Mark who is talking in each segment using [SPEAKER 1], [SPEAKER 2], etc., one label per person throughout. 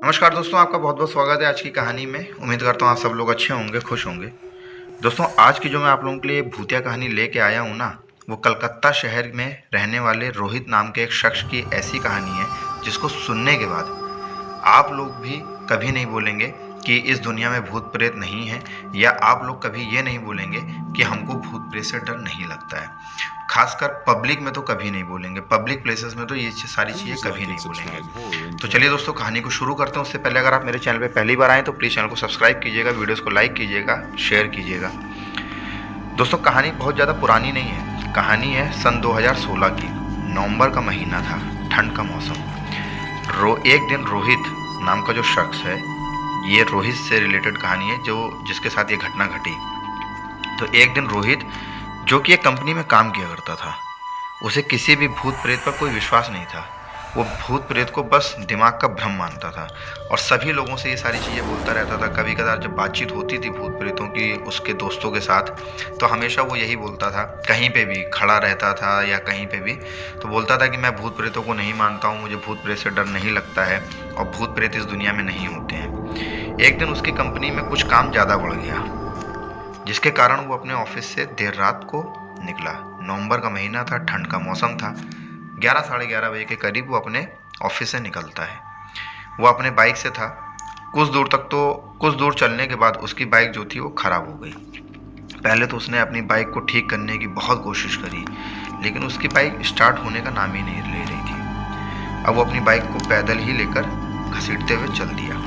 [SPEAKER 1] नमस्कार दोस्तों, आपका बहुत बहुत स्वागत है आज की कहानी में। उम्मीद करता हूँ आप सब लोग अच्छे होंगे, खुश होंगे। दोस्तों, आज की जो मैं आप लोगों के लिए भूतिया कहानी लेके आया हूँ ना, वो कलकत्ता शहर में रहने वाले रोहित नाम के एक शख्स की ऐसी कहानी है जिसको सुनने के बाद आप लोग भी कभी नहीं बोलेंगे कि इस दुनिया में भूत प्रेत नहीं है, या आप लोग कभी ये नहीं बोलेंगे कि हमको भूत प्रेत से डर नहीं लगता है। खासकर पब्लिक में तो कभी नहीं बोलेंगे, पब्लिक प्लेसेस में तो ये सारी चीज़ें कभी नहीं बोलेंगे। तो चलिए दोस्तों, कहानी को शुरू करते हैं। उससे पहले अगर आप मेरे चैनल पे पहली बार आएँ तो प्लीज़ चैनल को सब्सक्राइब कीजिएगा, वीडियोज़ को लाइक कीजिएगा, शेयर कीजिएगा। दोस्तों, कहानी बहुत ज़्यादा पुरानी नहीं है। कहानी है सन 2016 की। नवंबर का महीना था, ठंड का मौसम। एक दिन रोहित नाम का जो शख्स है, ये रोहित से रिलेटेड कहानी है जिसके साथ ये घटना घटी। तो एक दिन रोहित, जो कि एक कंपनी में काम किया करता था, उसे किसी भी भूत प्रेत पर कोई विश्वास नहीं था। वो भूत प्रेत को बस दिमाग का भ्रम मानता था और सभी लोगों से ये सारी चीज़ें बोलता रहता था। कभी कभार जब बातचीत होती थी भूत प्रेतों की उसके दोस्तों के साथ, तो हमेशा वो यही बोलता था, कहीं पे भी खड़ा रहता था या कहीं पे भी, तो बोलता था कि मैं भूत प्रेतों को नहीं मानता हूँ, मुझे भूत प्रेत से डर नहीं लगता है और भूत प्रेत इस दुनिया में नहीं होते हैं। एक दिन उसकी कंपनी में कुछ काम ज़्यादा बढ़ गया, जिसके कारण वो अपने ऑफिस से देर रात को निकला। नवंबर का महीना था, ठंड का मौसम था। 11 साढ़े 11 बजे के करीब वो अपने ऑफिस से निकलता है। वो अपने बाइक से था। कुछ दूर चलने के बाद उसकी बाइक जो थी वो ख़राब हो गई। पहले तो उसने अपनी बाइक को ठीक करने की बहुत कोशिश करी, लेकिन उसकी बाइक स्टार्ट होने का नाम ही नहीं ले रही थी। अब वो अपनी बाइक को पैदल ही लेकर घसीटते हुए चल दिया।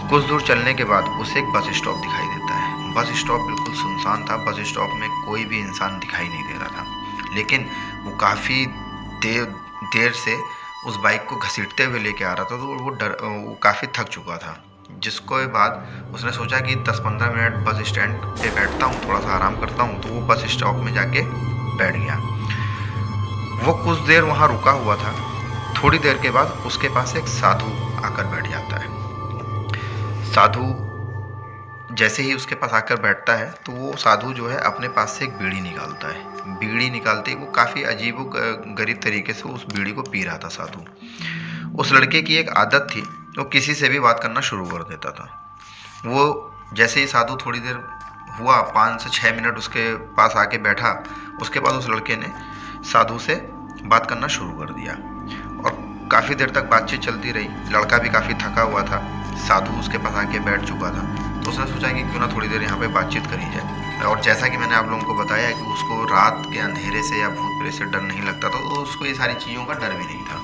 [SPEAKER 1] कुछ दूर चलने के बाद उसे एक बस स्टॉप दिखाई देता है। बस स्टॉप बिल्कुल सुनसान था, बस स्टॉप में कोई भी इंसान दिखाई नहीं दे रहा था। लेकिन वो काफ़ी देर से उस बाइक को घसीटते हुए लेके आ रहा था, तो वो काफ़ी थक चुका था। जिसके बाद उसने सोचा कि 10-15 मिनट बस स्टैंड पे बैठता हूँ, थोड़ा सा आराम करता हूँ। तो वो बस स्टॉप में जाके बैठ गया। वो कुछ देर वहाँ रुका हुआ था। थोड़ी देर के बाद उसके पास एक साधु आकर बैठ जाता है। साधु जैसे ही उसके पास आकर बैठता है तो वो साधु जो है अपने पास से एक बीड़ी निकालता है। बीड़ी निकालते ही वो काफ़ी अजीब गरीब तरीके से उस बीड़ी को पी रहा था साधु। उस लड़के की एक आदत थी, वो किसी से भी बात करना शुरू कर देता था। वो जैसे ही साधु थोड़ी देर हुआ, 5 से 6 मिनट उसके पास आके बैठा, उसके बाद उस लड़के ने साधु से बात करना शुरू कर दिया और काफ़ी देर तक बातचीत चलती रही। लड़का भी काफ़ी थका हुआ था, साधु उसके पास आके बैठ चुका था। तो उसने सोचा कि क्यों ना थोड़ी देर यहाँ पे बातचीत करी जाए। और जैसा कि मैंने आप लोगों को बताया कि उसको रात के अंधेरे से या भूत प्रेत से डर नहीं लगता था, तो उसको ये सारी चीज़ों का डर भी नहीं था।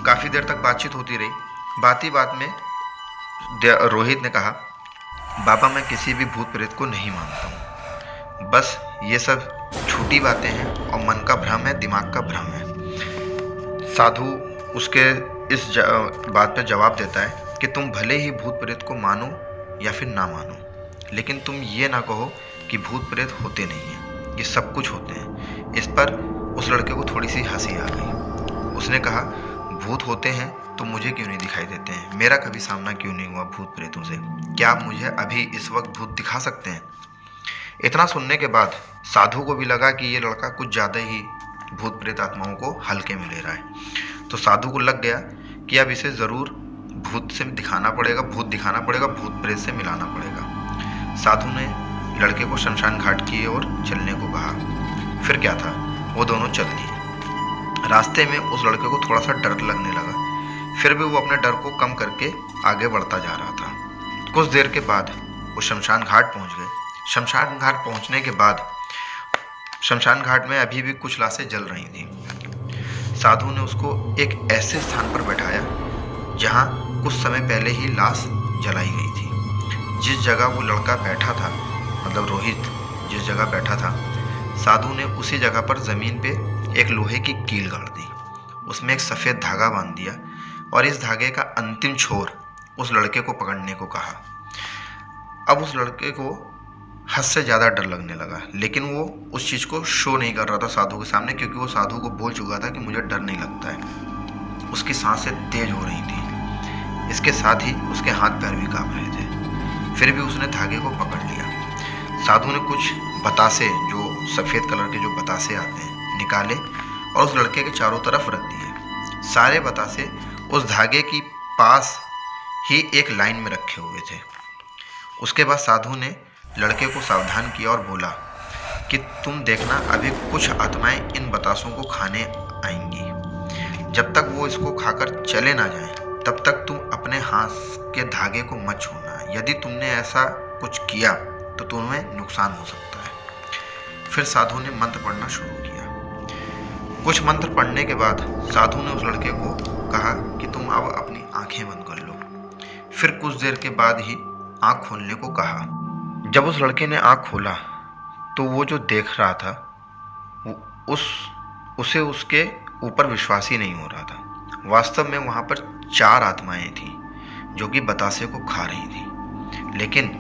[SPEAKER 1] काफ़ी देर तक बातचीत होती रही। बात ही बात में रोहित ने कहा, बाबा मैं किसी भी भूत प्रेत को नहीं मानता हूँ, बस ये सब झूठी बातें हैं और मन का भ्रम है, दिमाग का भ्रम है। साधु उसके इस बात पर जवाब देता है कि तुम भले ही भूत प्रेत को मानो या फिर ना मानो, लेकिन तुम ये ना कहो कि भूत प्रेत होते नहीं हैं, ये सब कुछ होते हैं। इस पर उस लड़के को थोड़ी सी हंसी आ गई। उसने कहा, भूत होते हैं तो मुझे क्यों नहीं दिखाई देते हैं? मेरा कभी सामना क्यों नहीं हुआ भूत प्रेतों से? क्या आप मुझे अभी इस वक्त भूत दिखा सकते हैं? इतना सुनने के बाद साधु को भी लगा कि ये लड़का कुछ ज़्यादा ही भूत प्रेत आत्माओं को हल्के में ले रहा है। तो साधु को लग गया कि अब इसे ज़रूर भूत से दिखाना पड़ेगा, भूत प्रेत से मिलाना पड़ेगा। साधु ने लड़के को शमशान घाट की ओर चलने को कहा। फिर क्या था, वो दोनों चल दिए। रास्ते में उस लड़के को थोड़ा सा डर लगने लगा, फिर भी वो अपने डर को कम करके आगे बढ़ता जा रहा था। कुछ देर के बाद वो शमशान घाट पहुंच गए। शमशान घाट पहुंचने के बाद शमशान घाट में अभी भी कुछ लाशें जल रही थी। साधु ने उसको एक ऐसे स्थान पर बैठाया जहां कुछ समय पहले ही लाश जलाई गई थी। जिस जगह वो लड़का बैठा था, मतलब रोहित जिस जगह बैठा था, साधु ने उसी जगह पर ज़मीन पे एक लोहे की कील गाड़ दी। उसमें एक सफ़ेद धागा बांध दिया और इस धागे का अंतिम छोर उस लड़के को पकड़ने को कहा। अब उस लड़के को हद से ज़्यादा डर लगने लगा, लेकिन वो उस चीज़ को शो नहीं कर रहा था साधु के सामने, क्योंकि वो साधु को बोल चुका था कि मुझे डर नहीं लगता है। उसकी सांसें तेज हो रही थी, इसके साथ ही उसके हाथ पैर भी कांप रहे थे। फिर भी उसने धागे को पकड़ लिया। साधु ने कुछ बतासे, जो सफ़ेद कलर के जो बतासे आते हैं, निकाले और उस लड़के के चारों तरफ रख दिए। सारे बतासे उस धागे की पास ही एक लाइन में रखे हुए थे। उसके बाद साधु ने लड़के को सावधान किया और बोला कि तुम देखना, अभी कुछ आत्माएं इन बतासों को खाने आएंगी। जब तक वो इसको खाकर चले ना जाएं, तब तक तुम अपने हाथ के धागे को मत छूना। यदि तुमने ऐसा कुछ किया तो तुम्हें नुकसान हो सकता है। फिर साधु ने मंत्र पढ़ना शुरू किया। कुछ मंत्र पढ़ने के बाद साधु ने उस लड़के को कहा कि तुम अब अपनी आंखें बंद कर लो। फिर कुछ देर के बाद ही आंख खोलने को कहा। जब उस लड़के ने आंख खोला तो वो जो देख रहा था उसे उसके ऊपर विश्वास ही नहीं हो रहा था। वास्तव में वहाँ पर 4 आत्माएं थीं जो कि बतासे को खा रही थी। लेकिन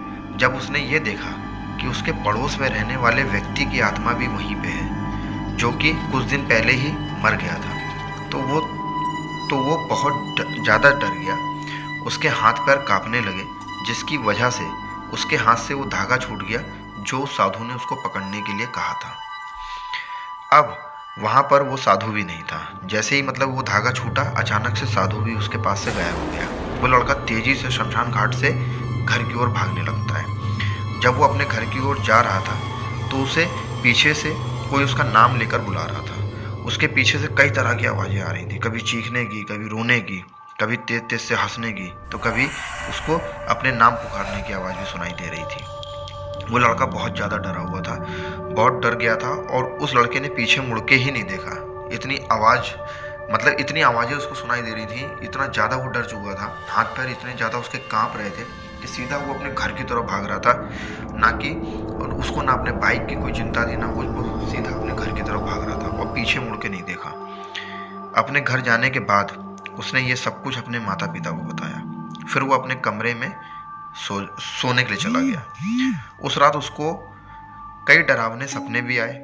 [SPEAKER 1] जब उसने ये देखा कि उसके पड़ोस में रहने वाले व्यक्ति की आत्मा भी वहीं पे है, जो कि कुछ दिन पहले ही मर गया था, तो वो बहुत ज़्यादा डर गया। उसके हाथ पैर कांपने लगे, जिसकी वजह से उसके हाथ से वो धागा छूट गया जो साधु ने उसको पकड़ने के लिए कहा था। अब वहाँ पर वो साधु भी नहीं था। जैसे ही वो धागा छूटा, अचानक से साधु भी उसके पास से गायब हो गया। वो लड़का तेजी से शमशान घाट से घर की ओर भागने लगता है। जब वो अपने घर की ओर जा रहा था तो उसे पीछे से कोई उसका नाम लेकर बुला रहा था। उसके पीछे से कई तरह की आवाज़ें आ रही थी, कभी चीखने की, कभी रोने की, कभी तेज तेज से हंसने की, तो कभी उसको अपने नाम पुकारने की आवाज़ भी सुनाई दे रही थी। वो लड़का बहुत ज़्यादा डरा हुआ था, बहुत डर गया था और उस लड़के ने पीछे मुड़ के ही नहीं देखा। इतनी आवाज़ें उसको सुनाई दे रही थी, इतना ज़्यादा वो डर चुका था, हाथ पैर इतने ज़्यादा उसके कांप रहे थे कि सीधा वो अपने घर की तरफ भाग रहा था। उसको ना अपने बाइक की कोई चिंता थी, ना वो सीधा अपने घर की तरफ भाग रहा था और पीछे मुड़ के नहीं देखा। अपने घर जाने के बाद उसने ये सब कुछ अपने माता पिता को बताया। फिर वो अपने कमरे में सोने के लिए चला गया। उस रात उसको कई डरावने सपने भी आए।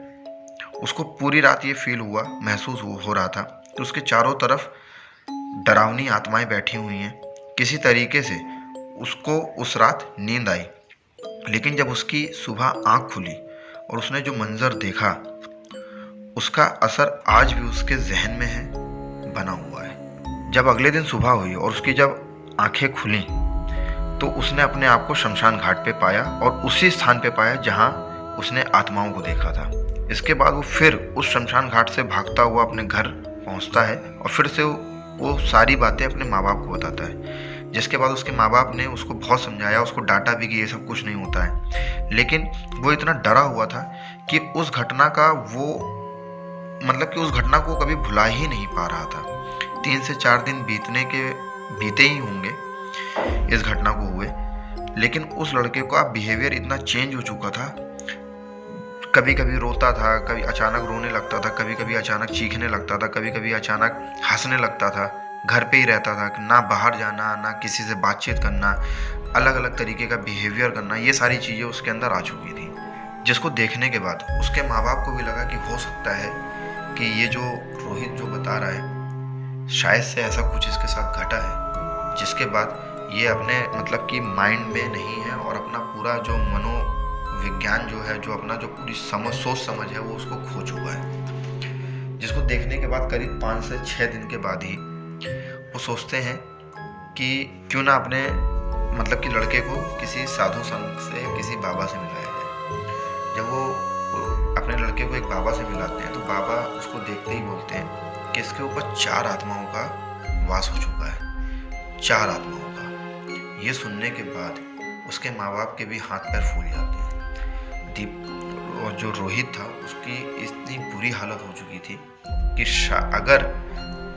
[SPEAKER 1] उसको पूरी रात ये फील हुआ, महसूस हो रहा था कि उसके चारों तरफ डरावनी आत्माएं बैठी हुई हैं। किसी तरीके से उसको उस रात नींद आई, लेकिन जब उसकी सुबह आंख खुली और उसने जो मंजर देखा, उसका असर आज भी उसके जहन में है, बना हुआ है। जब अगले दिन सुबह हुई और उसकी जब आंखें खुली तो उसने अपने आप को शमशान घाट पे पाया और उसी स्थान पे पाया जहां उसने आत्माओं को देखा था। इसके बाद वो फिर उस शमशान घाट से भागता हुआ अपने घर पहुंचता है और फिर से वो सारी बातें अपने माँ बाप को बताता है। जिसके बाद उसके माँ बाप ने उसको बहुत समझाया, उसको डांटा भी कि ये सब कुछ नहीं होता है, लेकिन वो इतना डरा हुआ था कि उस घटना को कभी भुला ही नहीं पा रहा था। 3 से 4 दिन बीते ही होंगे इस घटना को हुए, लेकिन उस लड़के का बिहेवियर इतना चेंज हो चुका था। कभी कभी रोता था, कभी अचानक रोने लगता था, कभी कभी अचानक चीखने लगता था, कभी कभी अचानक हंसने लगता था। घर पे ही रहता था, ना बाहर जाना, ना किसी से बातचीत करना, अलग अलग तरीके का बिहेवियर करना, ये सारी चीज़ें उसके अंदर आ चुकी थी। जिसको देखने के बाद उसके माँ बाप को भी लगा कि हो सकता है कि ये जो रोहित जो बता रहा है, शायद से ऐसा कुछ इसके साथ घटा है, जिसके बाद ये अपने माइंड में नहीं है और अपना पूरा जो मनोविज्ञान जो है, जो अपना जो पूरी सोच समझ है, वो उसको खो चुका है। जिसको देखने के बाद करीब 5 से 6 दिन के बाद ही वो सोचते हैं कि क्यों ना अपने लड़के को किसी साधु संत से, किसी बाबा से मिलाया जाए। जब वो अपने लड़के को एक बाबा से मिलाते हैं तो बाबा उसको देखते ही बोलते हैं कि इसके ऊपर 4 आत्माओं का वास हो चुका है, 4 आत्माओं का। ये सुनने के बाद उसके माँ बाप के भी हाथ पैर फूल जाते हैं। और जो रोहित था उसकी इतनी बुरी हालत हो चुकी थी कि अगर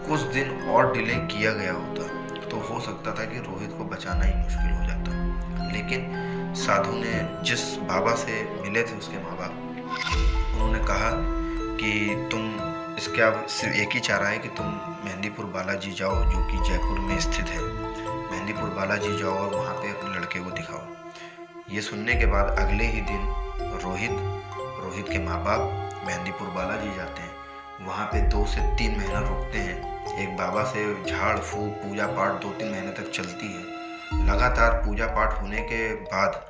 [SPEAKER 1] कुछ दिन और डिले किया गया होता तो हो सकता था कि रोहित को बचाना ही मुश्किल हो जाता। लेकिन साधु ने जिस बाबा से मिले थे उसके माँ बाप, उन्होंने कहा कि इसके अब सिर्फ एक ही चारा है कि तुम मेहंदीपुर बालाजी जाओ, जो कि जयपुर में स्थित है। मेहंदीपुर बालाजी जाओ और वहाँ पे अपने लड़के को दिखाओ। ये सुनने के बाद अगले ही दिन रोहित के माँ बाप मेहंदीपुर बालाजी जाते हैं। वहाँ पे 2 से 3 महीना रुकते हैं। एक बाबा से झाड़ फूक पूजा पाठ 2-3 महीने तक चलती है। लगातार पूजा पाठ होने के बाद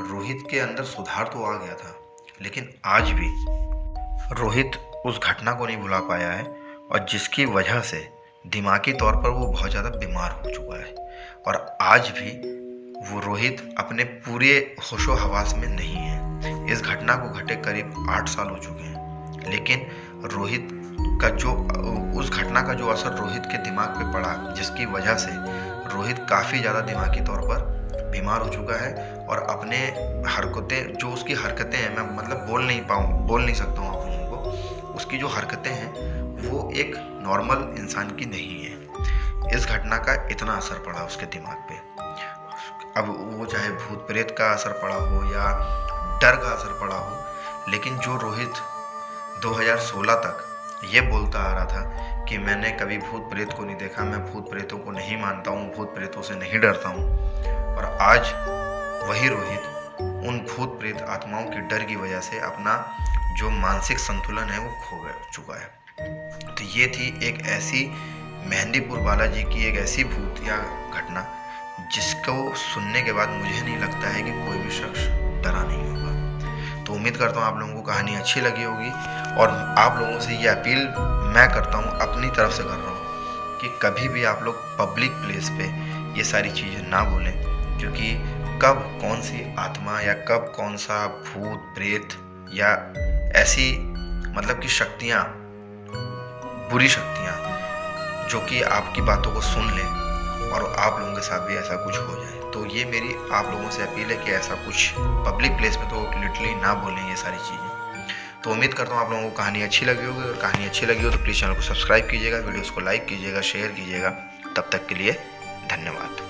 [SPEAKER 1] रोहित के अंदर सुधार तो आ गया था, लेकिन आज भी रोहित उस घटना को नहीं भुला पाया है, और जिसकी वजह से दिमागी तौर पर वो बहुत ज़्यादा बीमार हो चुका है और आज भी वो रोहित अपने पूरे होशो हवास में नहीं है। इस घटना को घटे करीब 8 साल हो चुके हैं, लेकिन रोहित का जो उस घटना का जो असर रोहित के दिमाग पे पड़ा, जिसकी वजह से रोहित काफ़ी ज़्यादा दिमागी तौर पर बीमार हो चुका है और अपने हरकतें, जो उसकी हरकतें हैं, मैं मतलब बोल नहीं सकता हूँ आप लोगों को, उसकी जो हरकतें हैं वो एक नॉर्मल इंसान की नहीं है। इस घटना का इतना असर पड़ा उसके दिमाग पे। अब वो चाहे भूत प्रेत का असर पड़ा हो या डर का असर पड़ा हो, लेकिन जो रोहित 2016 तक ये बोलता आ रहा था कि मैंने कभी भूत प्रेत को नहीं देखा, मैं भूत प्रेतों को नहीं मानता हूँ, भूत प्रेतों से नहीं डरता हूँ, और आज वही रोहित उन भूत प्रेत आत्माओं के डर की वजह से अपना जो मानसिक संतुलन है वो खो चुका है। तो ये थी एक ऐसी मेहंदीपुर बालाजी की एक ऐसी भूतिया घटना जिसको सुनने के बाद मुझे नहीं लगता है कि कोई भी शख्स डरा नहीं होगा। तो उम्मीद करता हूँ आप लोगों को कहानी अच्छी लगी होगी और आप लोगों से ये अपील मैं करता हूँ, अपनी तरफ से कर रहा हूँ कि कभी भी आप लोग पब्लिक प्लेस पे ये सारी चीज़ें ना बोलें, क्योंकि कब कौन सी आत्मा या कब कौन सा भूत प्रेत या ऐसी मतलब कि शक्तियाँ, बुरी शक्तियाँ जो कि आपकी बातों को सुन लें और आप लोगों के साथ भी ऐसा कुछ हो जाए। तो ये मेरी आप लोगों से अपील है कि ऐसा कुछ पब्लिक प्लेस में तो लिटरली ना बोलें ये सारी चीज़ें। तो उम्मीद करता हूँ आप लोगों को कहानी अच्छी लगी होगी, और कहानी अच्छी लगी हो तो प्लीज़ चैनल को सब्सक्राइब कीजिएगा, वीडियोज़ को लाइक कीजिएगा, शेयर कीजिएगा। तब तक के लिए धन्यवाद।